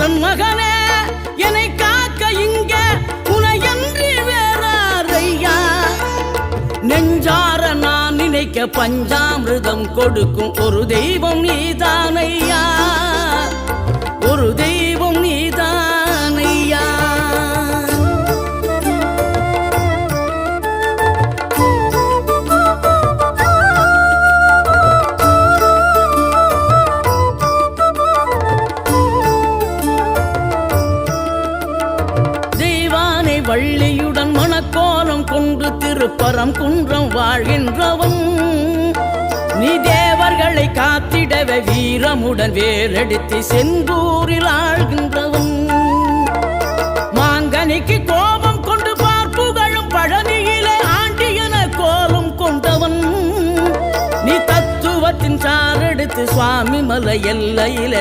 ஈசன் மகனே என்னை காக்க இங்க உனையன்றி வேறாரையா. நெஞ்சார நான் நினைக்க பஞ்சாமிர்தம் கொடுக்கும் ஒரு தெய்வம் நீதானையா, ஒரு தெய்வம் நீதானையா. வள்ளியுடன் மணக்கோலம் கொண்டு திருப்பரம் குன்றம் வாழ்கின்றவன் நீ. தேவர்களை காத்திடவே வீரமுடன் வேலெடுத்து செந்தூரில் ஆழ்கின்றவன். மாங்கனிக்கு கோபம் கொண்டு பார்ப்புகழும் பழனியிலே ஆண்டியன கோலம் கொண்டவன் நீ. தத்துவத்தின் சாரெடுத்து சுவாமி மலை எல்லையிலே